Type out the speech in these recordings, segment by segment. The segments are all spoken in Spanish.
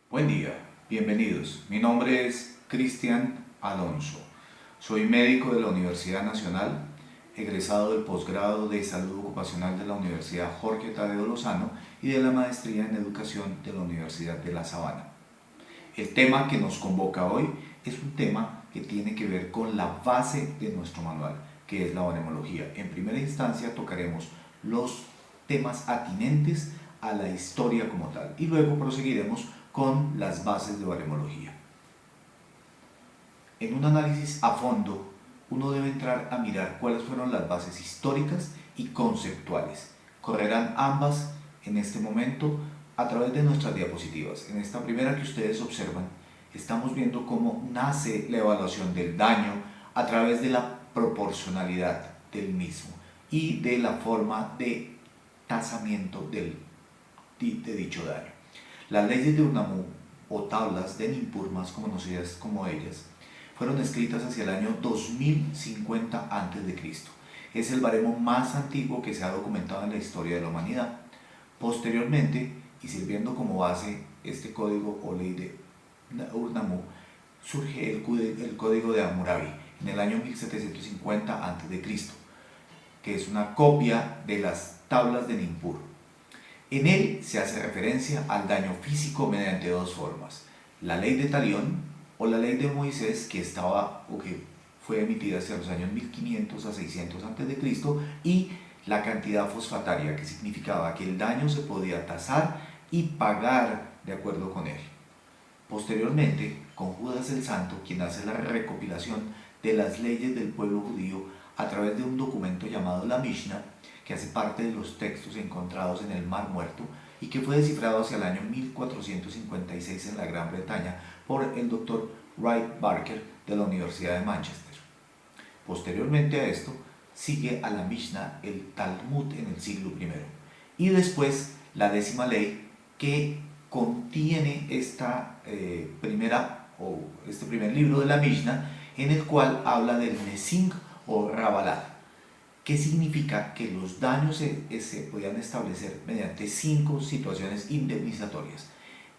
Buen día, bienvenidos. Mi nombre es Cristian Alonso. Soy médico de la Universidad Nacional, egresado del posgrado de Salud Ocupacional de la Universidad Jorge Tadeo Lozano y de la maestría en Educación de la Universidad de La Sabana. El tema que nos convoca hoy es un tema que tiene que ver con la base de nuestro manual, que es la baremología. En primera instancia tocaremos los temas atinentes a la historia como tal y luego proseguiremos con las bases de baremología. En un análisis a fondo, uno debe entrar a mirar cuáles fueron las bases históricas y conceptuales. Correrán ambas en este momento a través de nuestras diapositivas. En esta primera que ustedes observan, estamos viendo cómo nace la evaluación del daño a través de la proporcionalidad del mismo y de la forma de tasamiento de dicho daño. Las leyes de Urnamu o tablas de Nippur, más conocidas como ellas, fueron escritas hacia el año 2050 a.C. Es el baremo más antiguo que se ha documentado en la historia de la humanidad. Posteriormente, y sirviendo como base este código o ley de Urnamu, surge el código de Hammurabi en el año 1750 a.C., que es una copia de las tablas de Nippur. En él se hace referencia al daño físico mediante dos formas: la ley de Talión o la ley de Moisés, que fue emitida hacia los años 1500 a 600 a.C., y la cantidad fosfataria, que significaba que el daño se podía tasar y pagar de acuerdo con él. Posteriormente, con Judas el Santo, quien hace la recopilación de las leyes del pueblo judío a través de un documento llamado la Mishnah, que hace parte de los textos encontrados en el Mar Muerto y que fue descifrado hacia el año 1456 en la Gran Bretaña por el Dr. Wright Barker de la Universidad de Manchester. Posteriormente a esto, sigue a la Mishnah el Talmud en el siglo I y después la 10ª ley, que contiene este primer libro de la Mishnah, en el cual habla del Nesing o Rabalat, que significa que los daños se podían establecer mediante 5 situaciones indemnizatorias.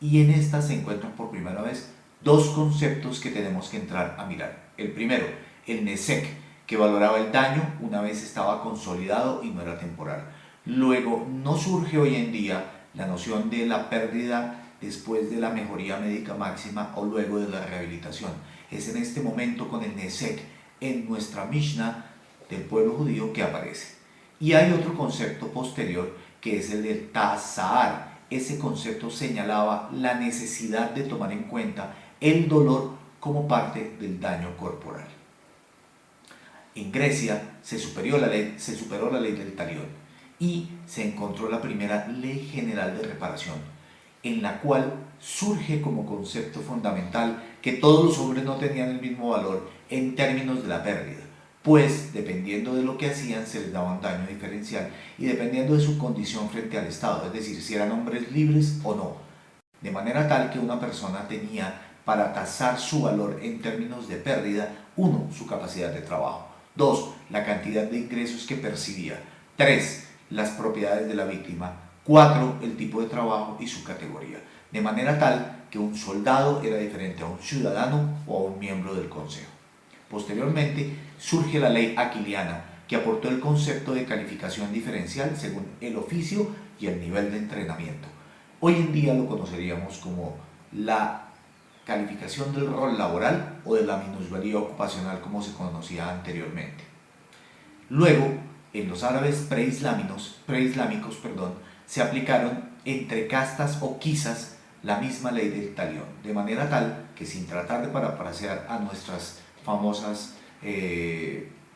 Y en estas se encuentran por primera vez dos conceptos que tenemos que entrar a mirar. El primero, el Nesek, que valoraba el daño una vez estaba consolidado y no era temporal. Luego, no surge hoy en día la noción de la pérdida después de la mejoría médica máxima o luego de la rehabilitación. Es en este momento con el Nesek en nuestra Mishnah del pueblo judío que aparece. Y hay otro concepto posterior que es el del Tasar. Ese concepto señalaba la necesidad de tomar en cuenta el dolor como parte del daño corporal. En Grecia se superó la ley del Talión y se encontró la primera ley general de reparación, en la cual surge como concepto fundamental que todos los hombres no tenían el mismo valor en términos de la pérdida, pues dependiendo de lo que hacían se les daba un daño diferencial y dependiendo de su condición frente al Estado, es decir, si eran hombres libres o no, de manera tal que una persona tenía para tasar su valor en términos de pérdida: 1, su capacidad de trabajo; 2, la cantidad de ingresos que percibía; 3, las propiedades de la víctima; 4, el tipo de trabajo y su categoría, de manera tal que un soldado era diferente a un ciudadano o a un miembro del consejo. Posteriormente surge la ley aquiliana, que aportó el concepto de calificación diferencial según el oficio y el nivel de entrenamiento. Hoy en día lo conoceríamos como la calificación del rol laboral o de la minusvalía ocupacional, como se conocía anteriormente. Luego, en los árabes preislámicos, se aplicaron entre castas o quizas la misma ley del Talión, de manera tal que, sin tratar de parafrasear a nuestras famosas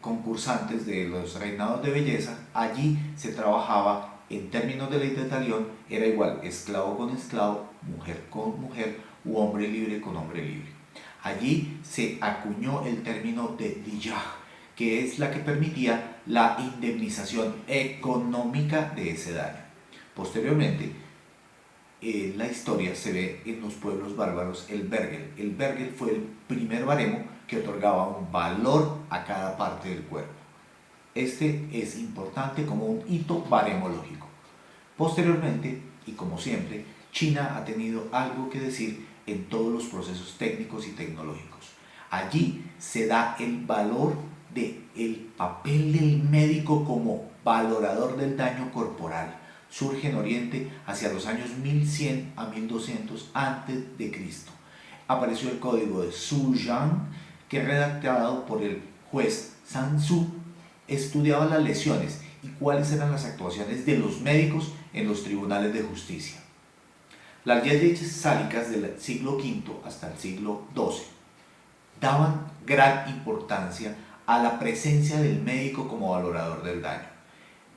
concursantes de los reinados de belleza, allí se trabajaba en términos de ley de Talión, era igual esclavo con esclavo, mujer con mujer u hombre libre con hombre libre. Allí se acuñó el término de diyah, que es la que permitía la indemnización económica de ese daño. Posteriormente, en la historia se ve en los pueblos bárbaros el Bergel. El Bergel fue el primer baremo que otorgaba un valor a cada parte del cuerpo. Este es importante como un hito baremológico. Posteriormente, y como siempre, China ha tenido algo que decir en todos los procesos técnicos y tecnológicos. Allí se da el valor del papel del médico como valorador del daño corporal. Surge en Oriente hacia los años 1100 a 1200 a.C. Apareció el código de Zhuang, que redactado por el juez Sansu estudiaba las lesiones y cuáles eran las actuaciones de los médicos en los tribunales de justicia. Las leyes sálicas del siglo V hasta el siglo XII daban gran importancia a la presencia del médico como valorador del daño.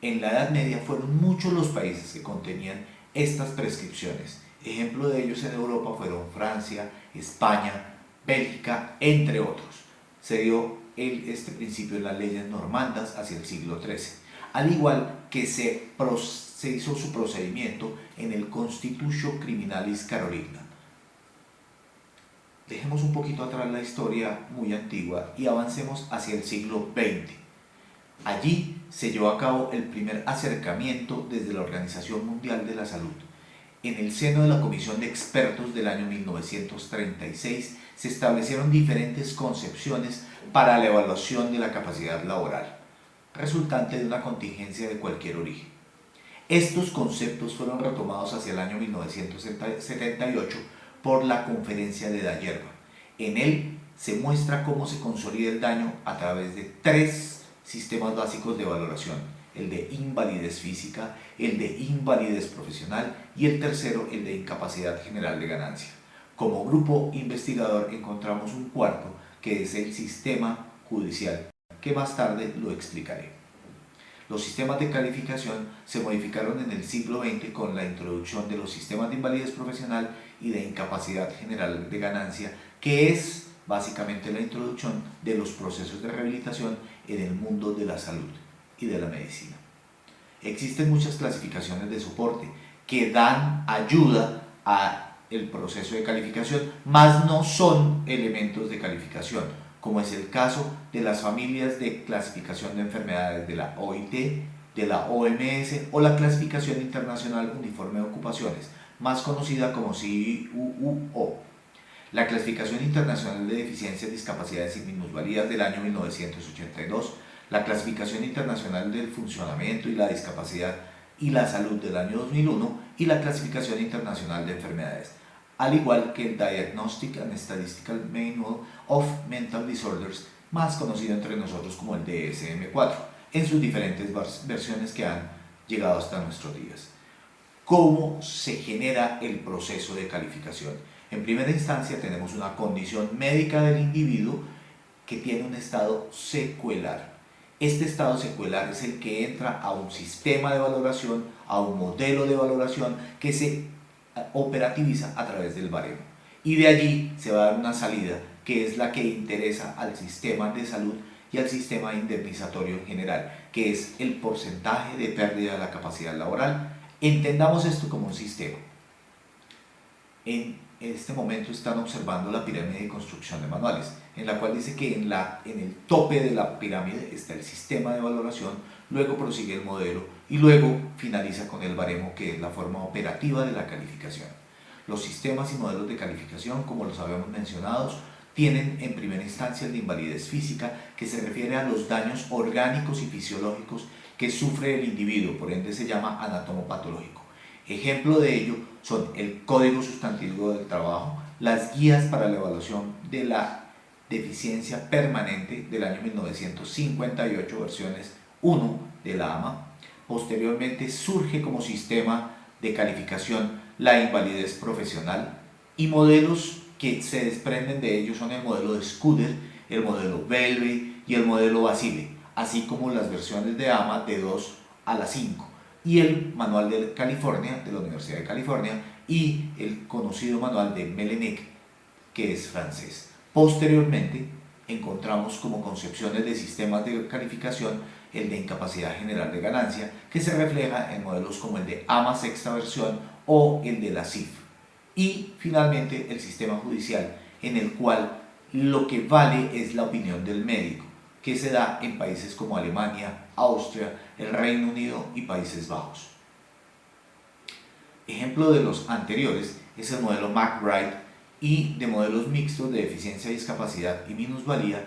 En la Edad Media fueron muchos los países que contenían estas prescripciones. Ejemplo de ellos en Europa fueron Francia, España, Bélgica, entre otros. Se dio este principio en las leyes normandas hacia el siglo XIII, al igual que se hizo su procedimiento en el Constitutio Criminalis Carolina. Dejemos un poquito atrás la historia muy antigua y avancemos hacia el siglo XX. Allí se llevó a cabo el primer acercamiento desde la Organización Mundial de la Salud. En el seno de la Comisión de Expertos del año 1936 se establecieron diferentes concepciones para la evaluación de la capacidad laboral, resultante de una contingencia de cualquier origen. Estos conceptos fueron retomados hacia el año 1978 por la Conferencia de Dayerba. En él se muestra cómo se consolida el daño a través de 3 sistemas básicos de valoración: el de invalidez física, el de invalidez profesional y el tercero, el de incapacidad general de ganancia. Como grupo investigador encontramos un cuarto, que es el sistema judicial, que más tarde lo explicaré. Los sistemas de calificación se modificaron en el siglo XX con la introducción de los sistemas de invalidez profesional y de incapacidad general de ganancia, que es básicamente la introducción de los procesos de rehabilitación en el mundo de la salud y de la medicina. Existen muchas clasificaciones de soporte que dan ayuda al proceso de calificación, mas no son elementos de calificación, como es el caso de las familias de clasificación de enfermedades de la OIT, de la OMS o la Clasificación Internacional Uniforme de Ocupaciones, más conocida como CIUO. La Clasificación Internacional de Deficiencias, Discapacidades y Minusvalías del año 1982, la Clasificación Internacional del Funcionamiento y la Discapacidad y la Salud del año 2001 y la Clasificación Internacional de Enfermedades, al igual que el Diagnostic and Statistical Manual of Mental Disorders, más conocido entre nosotros como el DSM-4, en sus diferentes versiones que han llegado hasta nuestros días. ¿Cómo se genera el proceso de calificación? En primera instancia tenemos una condición médica del individuo que tiene un estado secuelar. Este estado secuelar es el que entra a un sistema de valoración, a un modelo de valoración que se operativiza a través del baremo. Y de allí se va a dar una salida que es la que interesa al sistema de salud y al sistema indemnizatorio en general, que es el porcentaje de pérdida de la capacidad laboral. Entendamos esto como un sistema. En este momento están observando la pirámide de construcción de manuales, en la cual dice que en el tope de la pirámide está el sistema de valoración, luego prosigue el modelo y luego finaliza con el baremo, que es la forma operativa de la calificación. Los sistemas y modelos de calificación, como los habíamos mencionado, tienen en primera instancia el de invalidez física, que se refiere a los daños orgánicos y fisiológicos que sufre el individuo, por ende se llama anatomopatológico. Ejemplo de ello son el Código Sustantivo del Trabajo, las guías para la evaluación de la deficiencia permanente del año 1958, versiones 1 de la AMA. Posteriormente surge como sistema de calificación la invalidez profesional, y modelos que se desprenden de ello son el modelo de Scudder, el modelo Bellevue y el modelo Basile, así como las versiones de AMA de 2 a la 5. Y el manual de California, de la Universidad de California, y el conocido manual de Melinek, que es francés. Posteriormente, encontramos como concepciones de sistemas de calificación el de incapacidad general de ganancia, que se refleja en modelos como el de AMA sexta versión o el de la CIF. Y finalmente el sistema judicial, en el cual lo que vale es la opinión del médico, que se da en países como Alemania, Austria, el Reino Unido y Países Bajos. Ejemplo de los anteriores es el modelo McBride, y de modelos mixtos de eficiencia, discapacidad y minusvalía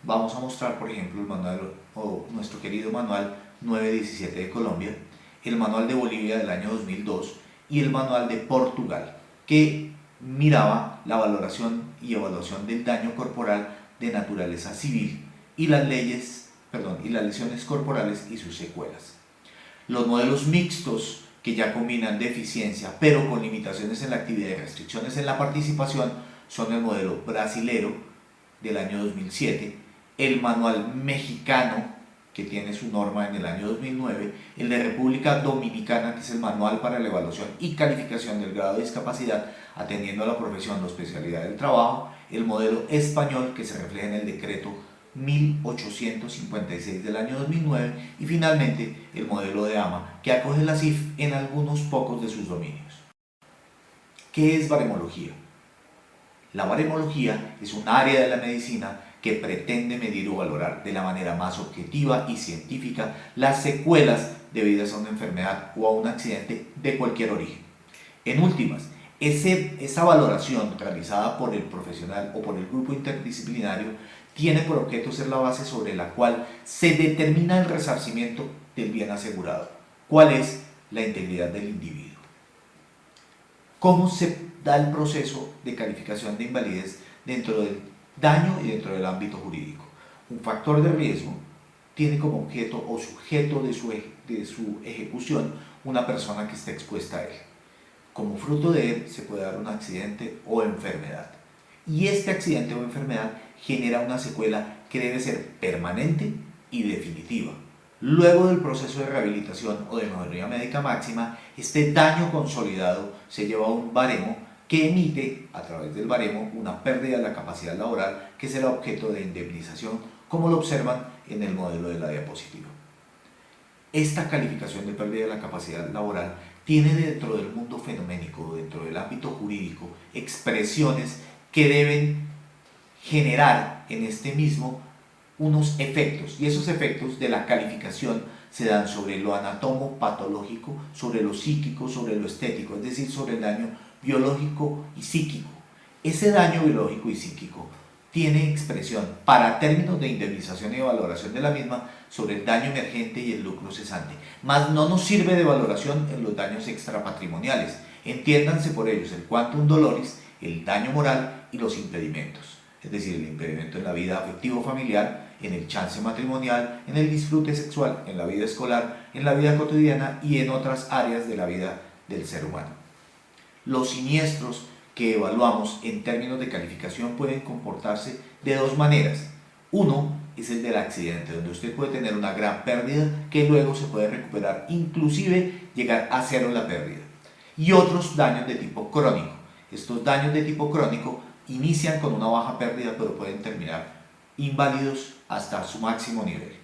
vamos a mostrar, por ejemplo, el manual o nuestro querido manual 917 de Colombia, el manual de Bolivia del año 2002 y el manual de Portugal, que miraba la valoración y evaluación del daño corporal de naturaleza civil y las lesiones corporales y sus secuelas. Los modelos mixtos, que ya combinan deficiencia pero con limitaciones en la actividad y restricciones en la participación, son el modelo brasilero del año 2007, el manual mexicano, que tiene su norma en el año 2009, el de República Dominicana, que es el manual para la evaluación y calificación del grado de discapacidad atendiendo a la profesión o especialidad del trabajo, el modelo español, que se refleja en el decreto 1856 del año 2009, y finalmente el modelo de AMA, que acoge la CIF en algunos pocos de sus dominios. ¿Qué es baremología? La baremología es un área de la medicina que pretende medir o valorar de la manera más objetiva y científica las secuelas debidas a una enfermedad o a un accidente de cualquier origen. En últimas, esa valoración realizada por el profesional o por el grupo interdisciplinario tiene por objeto ser la base sobre la cual se determina el resarcimiento del bien asegurado. ¿Cuál es la integridad del individuo? ¿Cómo se da el proceso de calificación de invalidez dentro del daño y dentro del ámbito jurídico? Un factor de riesgo tiene como objeto o sujeto de su ejecución una persona que está expuesta a él. Como fruto de él se puede dar un accidente o enfermedad. Y este accidente o enfermedad genera una secuela que debe ser permanente y definitiva. Luego del proceso de rehabilitación o de mejoría médica máxima, este daño consolidado se lleva a un baremo que emite a través del baremo una pérdida de la capacidad laboral que será objeto de indemnización, como lo observan en el modelo de la diapositiva. Esta calificación de pérdida de la capacidad laboral tiene dentro del mundo fenoménico, dentro del ámbito jurídico, expresiones que deben generar en este mismo unos efectos, y esos efectos de la calificación se dan sobre lo anatomopatológico, sobre lo psíquico, sobre lo estético, es decir, sobre el daño biológico y psíquico. Ese daño biológico y psíquico tiene expresión para términos de indemnización y valoración de la misma sobre el daño emergente y el lucro cesante, mas no nos sirve de valoración en los daños extrapatrimoniales. Entiéndanse por ellos el quantum doloris, el daño moral y los impedimentos, es decir, el impedimento en la vida afectivo-familiar, en el chance matrimonial, en el disfrute sexual, en la vida escolar, en la vida cotidiana y en otras áreas de la vida del ser humano. Los siniestros que evaluamos en términos de calificación pueden comportarse de dos maneras. Uno es el del accidente, donde usted puede tener una gran pérdida que luego se puede recuperar, inclusive llegar a cero la pérdida. Y otros daños de tipo crónico. Estos daños de tipo crónico inician con una baja pérdida, pero pueden terminar inválidos hasta su máximo nivel.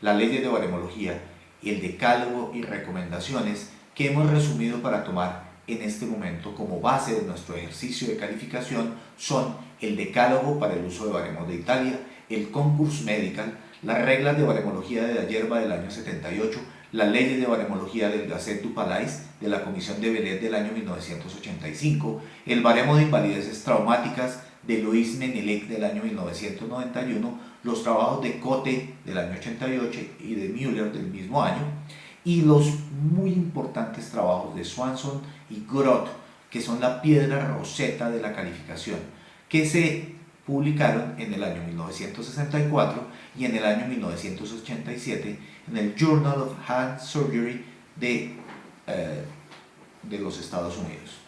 Las leyes de baremología, el decálogo y recomendaciones que hemos resumido para tomar en este momento como base de nuestro ejercicio de calificación son el decálogo para el uso de baremos de Italia, el Concurs Medical, las reglas de baremología de la Yerba del año 78, las leyes de baremología del Gazette du Palais de la Comisión de Bellet del año 1985, el baremo de invalideces traumáticas de Louis Menelec del año 1991, los trabajos de Cote del año 88 y de Müller del mismo año, y los muy importantes trabajos de Swanson y Groth, que son la piedra roseta de la calificación, que se publicaron en el año 1964 y en el año 1987 en el Journal of Hand Surgery de los Estados Unidos.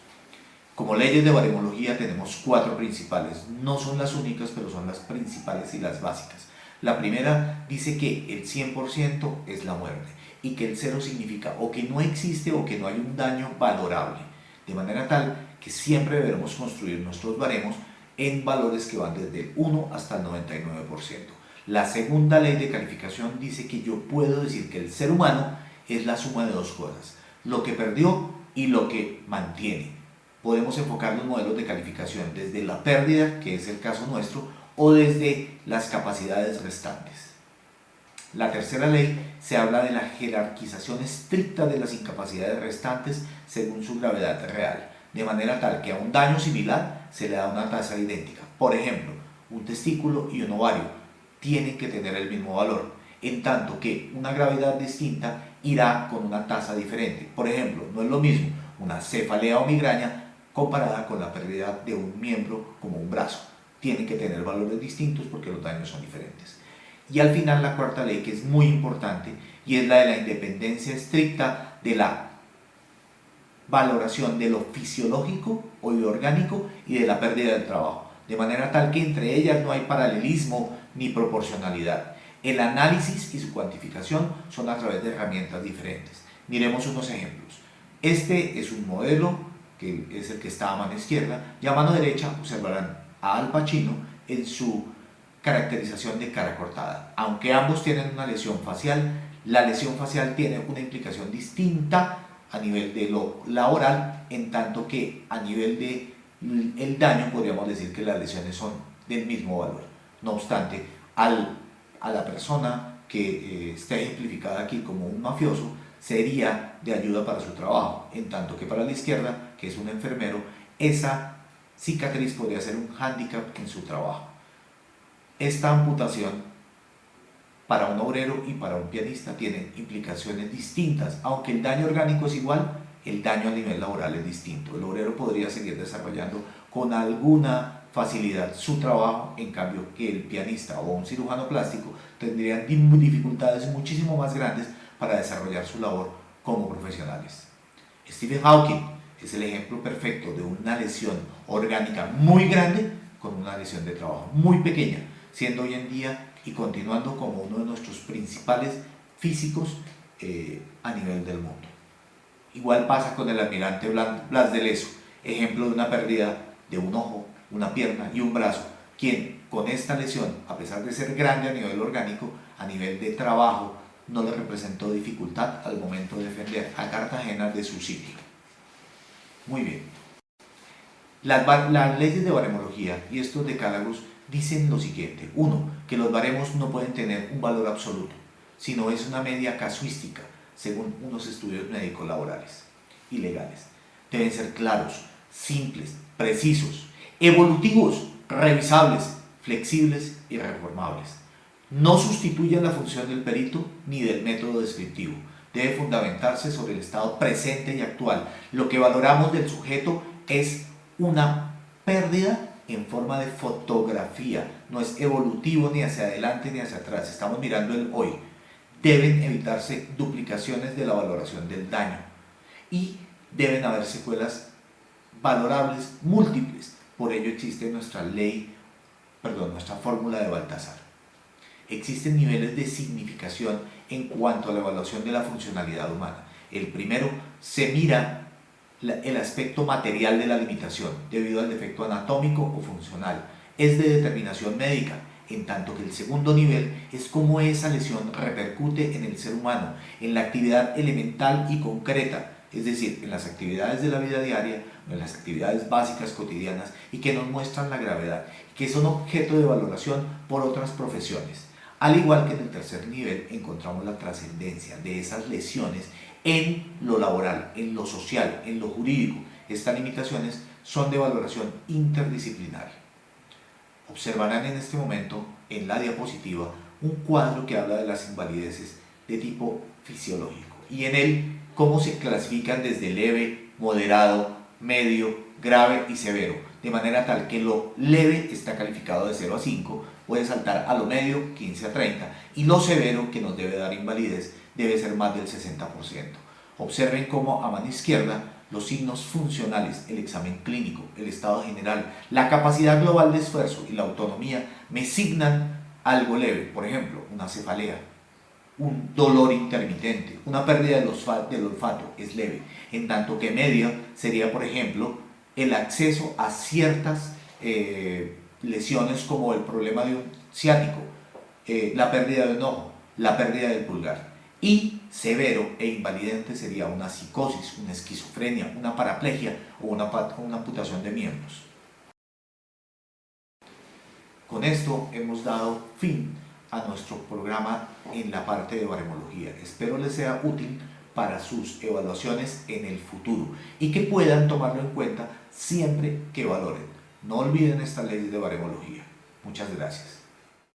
Como leyes de baremología tenemos 4 principales, no son las únicas, pero son las principales y las básicas. La primera dice que el 100% es la muerte y que el 0 significa o que no existe o que no hay un daño valorable, de manera tal que siempre deberemos construir nuestros baremos en valores que van desde el 1 hasta el 99%. La segunda ley de calificación dice que yo puedo decir que el ser humano es la suma de dos cosas, lo que perdió y lo que mantiene. Podemos enfocar los modelos de calificación desde la pérdida, que es el caso nuestro, o desde las capacidades restantes. La tercera ley se habla de la jerarquización estricta de las incapacidades restantes según su gravedad real, de manera tal que a un daño similar se le da una tasa idéntica. Por ejemplo, un testículo y un ovario tienen que tener el mismo valor, en tanto que una gravedad distinta irá con una tasa diferente. Por ejemplo, no es lo mismo una cefalea o migraña comparada con la pérdida de un miembro como un brazo. Tienen que tener valores distintos porque los daños son diferentes. Y al final la cuarta ley, que es muy importante, y es la de la independencia estricta de la valoración de lo fisiológico o orgánico y de la pérdida del trabajo, de manera tal que entre ellas no hay paralelismo ni proporcionalidad. El análisis y su cuantificación son a través de herramientas diferentes. Miremos unos ejemplos. Este es un modelo, que es el que está a mano izquierda, y a mano derecha observarán a Al Pacino en su caracterización de cara cortada. Aunque ambos tienen una lesión facial, la lesión facial tiene una implicación distinta a nivel de lo laboral, en tanto que a nivel de el daño podríamos decir que las lesiones son del mismo valor. No obstante, a la persona que está ejemplificada aquí como un mafioso sería de ayuda para su trabajo, en tanto que para la izquierda, que es un enfermero, esa cicatriz podría ser un hándicap en su trabajo. Esta amputación para un obrero y para un pianista tiene implicaciones distintas. Aunque el daño orgánico es igual, el daño a nivel laboral es distinto. El obrero podría seguir desarrollando con alguna facilidad su trabajo, en cambio que el pianista o un cirujano plástico tendrían dificultades muchísimo más grandes para desarrollar su labor como profesionales. Stephen Hawking es el ejemplo perfecto de una lesión orgánica muy grande con una lesión de trabajo muy pequeña, siendo hoy en día y continuando como uno de nuestros principales físicos a nivel del mundo. Igual pasa con el almirante Blas de Lezo, ejemplo de una pérdida de un ojo, una pierna y un brazo, quien con esta lesión, a pesar de ser grande a nivel orgánico, a nivel de trabajo, no le representó dificultad al momento de defender a Cartagena de su sitio. Muy bien. Las leyes de baremología y estos decálagos dicen lo siguiente. 1. Que los baremos no pueden tener un valor absoluto, sino es una media casuística, según unos estudios médicos laborales y legales. Deben ser claros, simples, precisos, evolutivos, revisables, flexibles y reformables. No sustituyen la función del perito ni del método descriptivo. Debe fundamentarse sobre el estado presente y actual. Lo que valoramos del sujeto es una pérdida en forma de fotografía, no es evolutivo ni hacia adelante ni hacia atrás, estamos mirando el hoy. Deben evitarse duplicaciones de la valoración del daño y deben haber secuelas valorables múltiples. Por ello existe nuestra fórmula de Baltasar. Existen niveles de significación en cuanto a la evaluación de la funcionalidad humana. El primero se mira el aspecto material de la limitación debido al defecto anatómico o funcional. Es de determinación médica, en tanto que el segundo nivel es cómo esa lesión repercute en el ser humano, en la actividad elemental y concreta, es decir, en las actividades de la vida diaria, en las actividades básicas cotidianas y que nos muestran la gravedad, que son objeto de valoración por otras profesiones. Al igual que en el tercer nivel encontramos la trascendencia de esas lesiones en lo laboral, en lo social, en lo jurídico. Estas limitaciones son de valoración interdisciplinaria. Observarán en este momento en la diapositiva un cuadro que habla de las invalideces de tipo fisiológico y en él cómo se clasifican desde leve, moderado, medio, grave y severo, de manera tal que lo leve está calificado de 0 a 5, puede saltar a lo medio 15 a 30 y lo severo, que nos debe dar invalidez, debe ser más del 60%. Observen cómo a mano izquierda los signos funcionales, el examen clínico, el estado general, la capacidad global de esfuerzo y la autonomía me signan algo leve, por ejemplo, una cefalea, un dolor intermitente, una pérdida del olfato es leve, en tanto que media sería, por ejemplo, el acceso a ciertas lesiones como el problema de un ciático, la pérdida de un ojo, la pérdida del pulgar. Y severo e invalidante sería una psicosis, una esquizofrenia, una paraplegia o una amputación de miembros. Con esto hemos dado fin a nuestro programa en la parte de baremología. Espero les sea útil para sus evaluaciones en el futuro y que puedan tomarlo en cuenta siempre que valoren. No olviden esta ley de baremología. Muchas gracias.